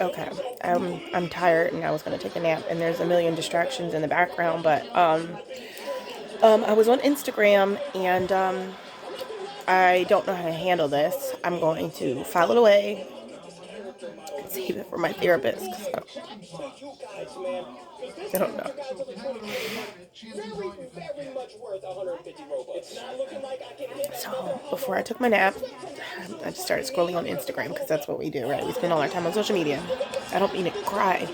Okay, I'm tired and I was gonna take a nap and there's a million distractions in the background, but I was on Instagram and I don't know how to handle this. I'm going to file it away and save it for my therapist because I don't know. So before I took my nap, I just started scrolling on Instagram because that's what we do, right? We spend all our time on social media. I don't mean to cry,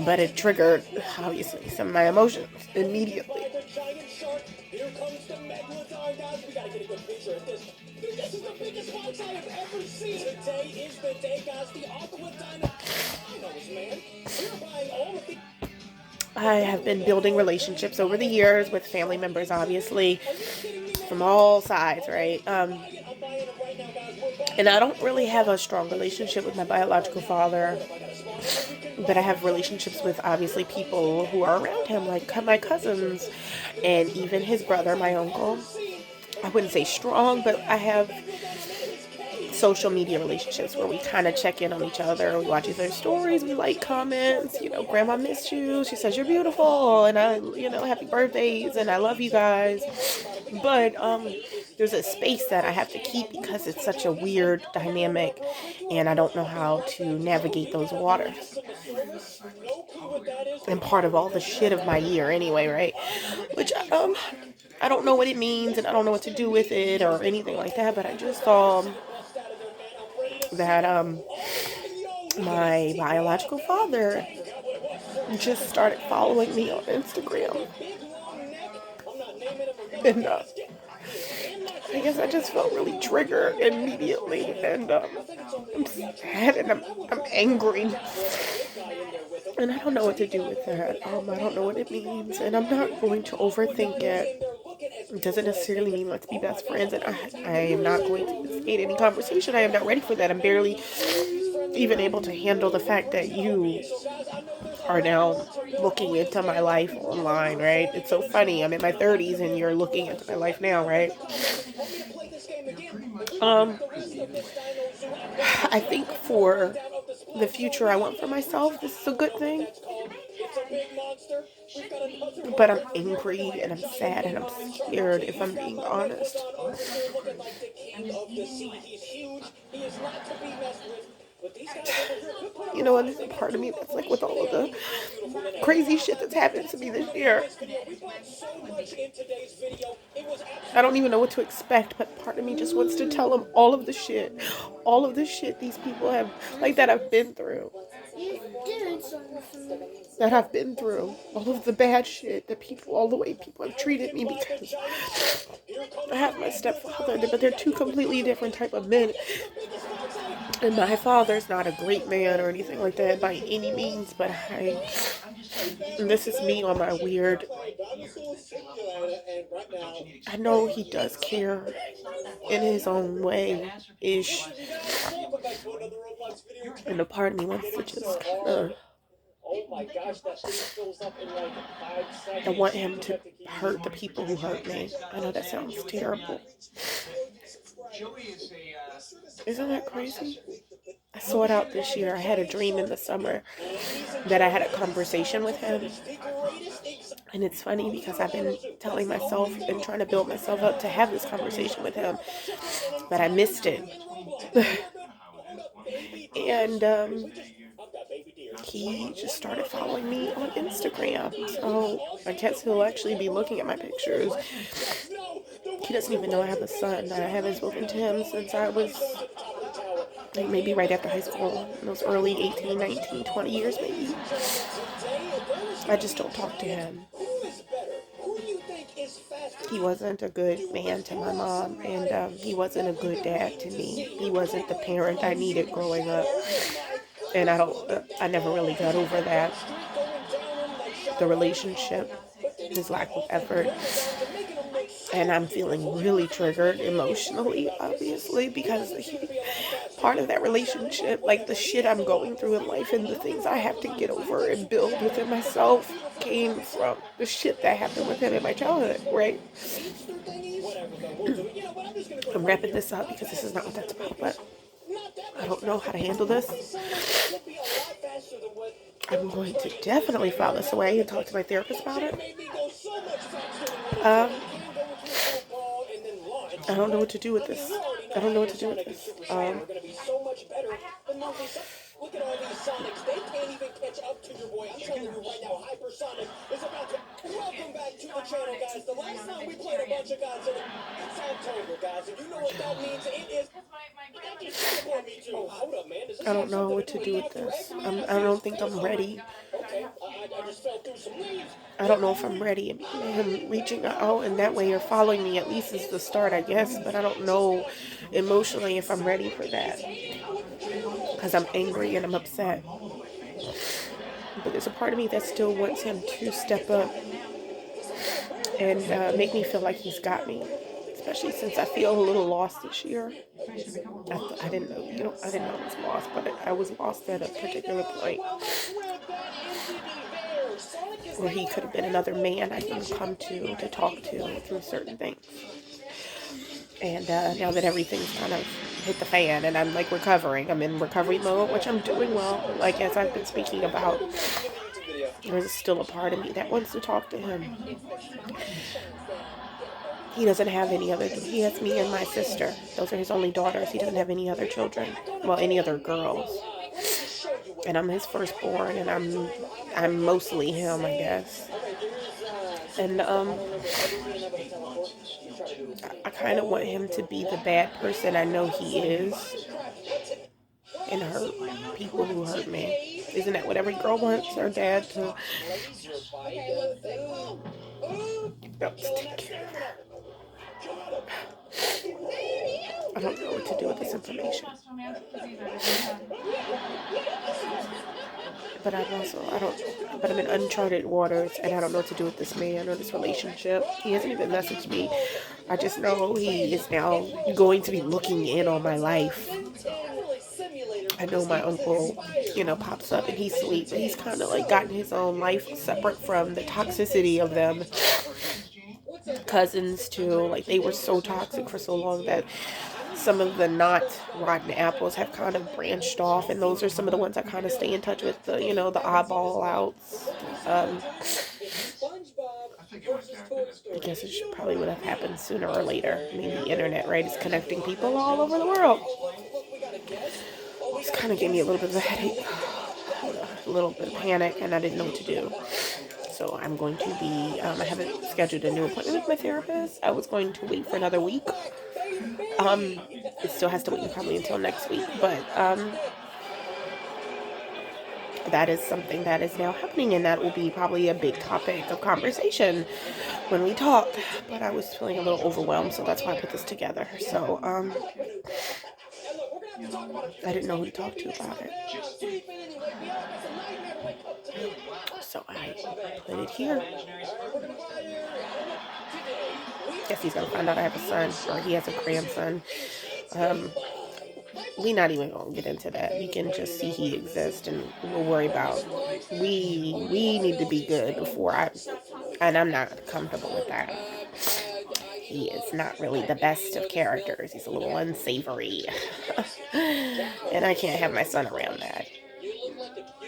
but it triggered, obviously, some of my emotions immediately. Here comes the megalodon, guys. We gotta get a good picture of this. Dude, this is the biggest fox I have ever seen. Today is the day, guys. The aqua dinos, man. We're buying all of the. I have been building relationships over the years with family members, obviously, from all sides, right? And I don't really have a strong relationship with my biological father, but I have relationships with obviously people who are around him, like my cousins and even his brother, my uncle. I wouldn't say strong, but I have social media relationships where we kind of check in on each other. We watch each other's stories, we like comments, grandma missed you, she says you're beautiful, and happy birthdays, and I love you guys. But there's a space that I have to keep because it's such a weird dynamic and I don't know how to navigate those waters. And part of all the shit of my year anyway, right? Which I don't know what it means and I don't know what to do with it or anything like that, but I just saw that my biological father just started following me on Instagram. And I guess I just felt really triggered immediately, and I'm sad and I'm angry, and I don't know what to do with that. I don't know what it means, and I'm not going to overthink it. It doesn't necessarily mean let's be best friends, and I am not going to instigate any conversation. I am not ready for that. I'm barely even able to handle the fact that you are now looking into my life online, right? It's so funny. I'm in my 30s and you're looking into my life now, right? Um, I think for the future I want for myself, this is a good thing. But I'm angry and I'm sad and I'm scared, if I'm being honest. And there's a part of me that's like, with all of the crazy shit that's happened to me this year, I don't even know what to expect, but part of me just wants to tell them all of the shit these people have, like, that I've been through. That I've been through. All of the bad shit that all the way people have treated me, because I have my stepfather, but they're two completely different type of men. And my father's not a great man or anything like that by any means, but and this is me on my weird, I know he does care in his own way ish, and a part of me wants to just kind of, I want him to hurt the people who hurt me. I know that sounds terrible. Isn't that crazy? I saw it out this year. I had a dream in the summer that I had a conversation with him. And it's funny because I've been telling myself and trying to build myself up to have this conversation with him, but I missed it. And he just started following me on Instagram. So I guess he'll actually be looking at my pictures. He doesn't even know I have a son. I haven't spoken to him since I was like maybe right after high school, in those early 18, 19, 20 years maybe. I just don't talk to him. He wasn't a good man to my mom, and he wasn't a good dad to me. He wasn't the parent I needed growing up, and I never really got over that. The relationship, his lack of effort, and I'm feeling really triggered emotionally, obviously, because part of that relationship, like the shit I'm going through in life and the things I have to get over and build within myself, came from the shit that happened with him in my childhood, right? I'm wrapping this up because this is not what that's about, but I don't know how to handle this. I'm going to definitely file this away and talk to my therapist about it. Um, I don't know what to do with this. I don't know what to do with this. Look at all these Sonics. They can't even catch up to your boy. I'm telling you right now, Hypersonic is about to... Welcome back to the channel, guys. The last time we played a bunch of Godzilla, it's October, guys. And you know what that means? It is... Oh, hold up, man. I don't know what to do with this. I don't think I'm ready. I just fell through some leaves. I don't know if I'm ready. Him reaching out in that way or following me at least is the start, I guess. But I don't know emotionally if I'm ready for that. Because I'm angry and I'm upset. But there's a part of me that still wants him to step up and make me feel like he's got me. Especially since I feel a little lost this year. I didn't know, I didn't know I was lost, but I was lost at a particular point where he could have been another man I can come to talk to through certain things. And now that everything's kind of hit the fan and I'm like recovering, I'm in recovery mode, which I'm doing well. Like as I've been speaking about, there's still a part of me that wants to talk to him. He doesn't have any other, he has me and my sister. Those are his only daughters. He doesn't have any other children. Well, any other girls. And I'm his firstborn and I'm mostly him, I guess. And I kind of want him to be the bad person I know he is and hurt people who hurt me. Isn't that what every girl wants? Her dad to take care of her. I don't know what to do with this information. But I'm in uncharted waters and I don't know what to do with this man or this relationship. He hasn't even messaged me. I just know he is now going to be looking in on my life. I know my uncle, pops up and he's sweet, but he's kind of like gotten his own life separate from the toxicity of them. Cousins too, like they were so toxic for so long that some of the not rotten apples have kind of branched off, and those are some of the ones I kind of stay in touch with, the oddball outs. I guess it probably would have happened sooner or later. I mean, the internet, right, is connecting people all over the world. This kind of gave me a little bit of a headache, a little bit of panic, and I didn't know what to do. So I'm going to be, I haven't scheduled a new appointment with my therapist. I was going to wait for another week. It still has to wait probably until next week, but that is something that is now happening, and that will be probably a big topic of conversation when we talk. But I was feeling a little overwhelmed, so that's why I put this together. So I didn't know who to talk to about it, so I put it here. Guess he's gonna find out I have a son, or he has a grandson. We not even gonna get into that. We can just see he exists, and we'll worry about. We need to be good before and I'm not comfortable with that. He is not really the best of characters. He's a little unsavory, and I can't have my son around that.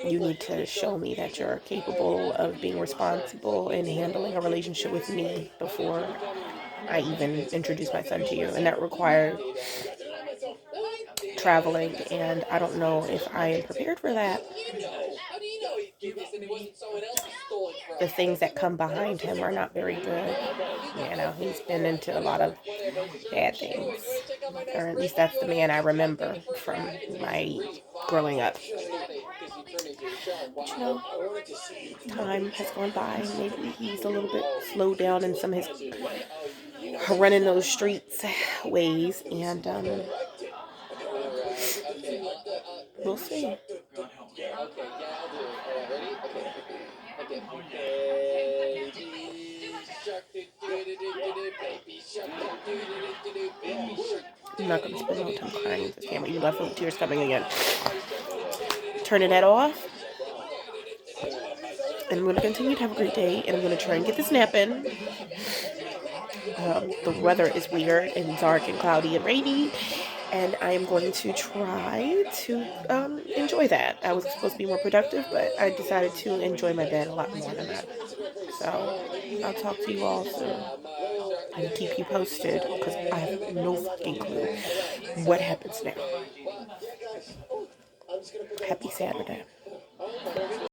You need to show me that you're capable of being responsible and handling a relationship with me before I even introduce my son to you, and that requires traveling, and I don't know if I am prepared for that. The things that come behind him are not very good. He's been into a lot of bad things, or at least that's the man I remember from my growing up. But time has gone by. Maybe he's a little bit slowed down in some of his running those streets ways, and we'll see. I'm not going to spend no time crying with this camera. You left with tears coming again. Turning that off. And I'm going to continue to have a great day. And I'm going to try and get this nap in. The weather is weird and dark and cloudy and rainy. and I am going to try to enjoy that. I was supposed to be more productive, but I decided to enjoy my bed a lot more than that. So I'll talk to you all soon and keep you posted because I have no fucking clue what happens now. Happy Saturday.